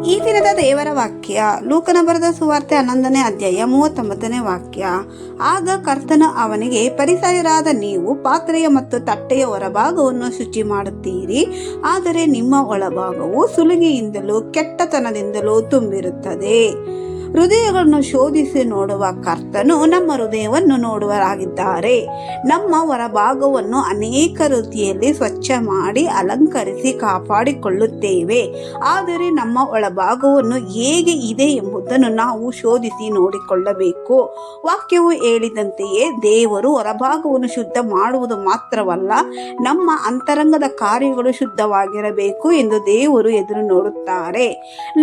ಈ ದಿನದ ದೇವರ ವಾಕ್ಯ ಲೂಕನ ಬರೆದ ಸುವಾರ್ತೆ 11ನೇ ಅಧ್ಯಾಯ 39ನೇ ವಾಕ್ಯ. ಆಗ ಕರ್ತನು ಅವನಿಗೆ, ಫರಿಸಾಯರಾದ ನೀವು ಪಾತ್ರೆಯ ಮತ್ತು ತಟ್ಟೆಯ ಹೊರಭಾಗವನ್ನು ಶುಚಿ ಮಾಡುತ್ತೀರಿ, ಆದರೆ ನಿಮ್ಮ ಒಳಭಾಗವು ಸುಲಿಗೆಯಿಂದಲೂ ಕೆಟ್ಟತನದಿಂದಲೂ ತುಂಬಿರುತ್ತದೆ. ಹೃದಯಗಳನ್ನು ಶೋಧಿಸಿ ನೋಡುವ ಕರ್ತನು ನಮ್ಮ ಹೃದಯವನ್ನು ನೋಡುವರಾಗಿದ್ದಾರೆ. ನಮ್ಮ ಹೊರಭಾಗವನ್ನು ಅನೇಕ ರೀತಿಯಲ್ಲಿ ಸ್ವಚ್ಛ ಮಾಡಿ ಅಲಂಕರಿಸಿ ಕಾಪಾಡಿಕೊಳ್ಳುತ್ತೇವೆ, ಆದರೆ ನಮ್ಮ ಒಳಭಾಗವನ್ನು ಹೇಗೆ ಇದೆ ಎಂಬುದನ್ನು ನಾವು ಶೋಧಿಸಿ ನೋಡಿಕೊಳ್ಳಬೇಕು. ವಾಕ್ಯವು ಹೇಳಿದಂತೆಯೇ ದೇವರು ಹೊರಭಾಗವನ್ನು ಶುದ್ಧ ಮಾಡುವುದು ಮಾತ್ರವಲ್ಲ, ನಮ್ಮ ಅಂತರಂಗದ ಕಾರ್ಯಗಳು ಶುದ್ಧವಾಗಿರಬೇಕು ಎಂದು ದೇವರು ಎದುರು ನೋಡುತ್ತಾರೆ.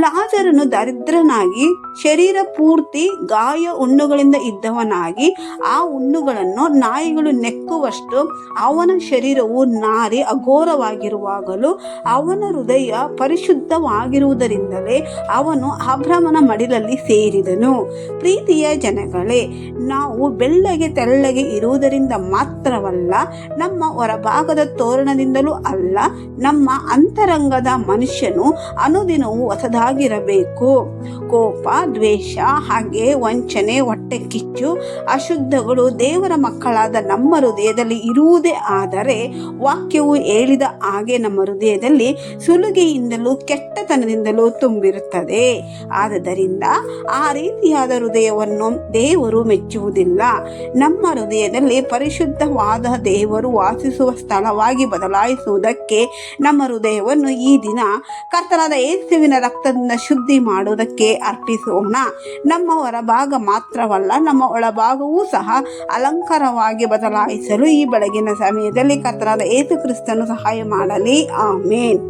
ಲಾಜರನು ದರಿದ್ರನಾಗಿ ಶರೀರ ಪೂರ್ತಿ ಗಾಯ ಹುಣ್ಣುಗಳಿಂದ ಇದ್ದವನಾಗಿ, ಆ ಹುಣ್ಣುಗಳನ್ನು ನಾಯಿಗಳು ನೆಕ್ಕುವಷ್ಟು ಅವನ ಶರೀರವು ನಾರಿ ಅಘೋರವಾಗಿರುವಾಗಲೂ ಅವನ ಹೃದಯ ಪರಿಶುದ್ಧವಾಗಿರುವುದರಿಂದಲೇ ಅವನು ಅಬ್ರಹಾಮನ ಮಡಿಲಲ್ಲಿ ಸೇರಿದನು. ಪ್ರೀತಿಯ ಜನಗಳೇ, ನಾವು ಬೆಳ್ಳಗೆ ತೆಳ್ಳಗೆ ಇರುವುದರಿಂದ ಮಾತ್ರವಲ್ಲ, ನಮ್ಮ ಹೊರಭಾಗದ ತೋರಣದಿಂದಲೂ ಅಲ್ಲ, ನಮ್ಮ ಅಂತರಂಗದ ಮನುಷ್ಯನು ಅನುದಿನವೂ ಹೊಸದಾಗಿರಬೇಕು. ಕೋಪ, ದ್ವೇಷ, ಹಾಗೆ ವಂಚನೆ, ಹೊಟ್ಟೆ ಕಿಚ್ಚು, ಅಶುದ್ಧಗಳು ದೇವರ ಮಕ್ಕಳಾದ ನಮ್ಮ ಹೃದಯದಲ್ಲಿ ಇರುವುದೇ ಆದರೆ, ವಾಕ್ಯವು ಹೇಳಿದ ಹಾಗೆ ನಮ್ಮ ಹೃದಯದಲ್ಲಿ ಸುಲಿಗೆಯಿಂದಲೂ ಕೆಟ್ಟತನದಿಂದಲೂ ತುಂಬಿರುತ್ತದೆ. ಆದ್ದರಿಂದ ಆ ರೀತಿಯಾದ ಹೃದಯವನ್ನು ದೇವರು ಮೆಚ್ಚುವುದಿಲ್ಲ. ನಮ್ಮ ಹೃದಯದಲ್ಲಿ ಪರಿಶುದ್ಧವಾದ ದೇವರು ವಾಸಿಸುವ ಸ್ಥಳವಾಗಿ ಬದಲಾಯಿಸುವುದಕ್ಕೆ ನಮ್ಮ ಹೃದಯವನ್ನು ಈ ದಿನ ಕರ್ತನಾದ ಯೇಸುವಿನ ರಕ್ತದಿಂದ ಶುದ್ಧಿ ಮಾಡುವುದಕ್ಕೆ ಅರ್ಪಿಸೋಣ. ನಮ್ಮ ಹೊರಭಾಗ ಮಾತ್ರವಲ್ಲ, ನಮ್ಮ ಒಳಭಾಗವೂ ಸಹ ಅಲಂಕಾರವಾಗಿ ಬದಲಾಯಿಸಲು ಈ ಬೆಳಗಿನ ಸಮಯದಲ್ಲಿ ಕರ್ತನಾದ ಯೇಸು ಕ್ರಿಸ್ತನು ಸಹಾಯ ಮಾಡಲಿ. ಆಮೇನ್.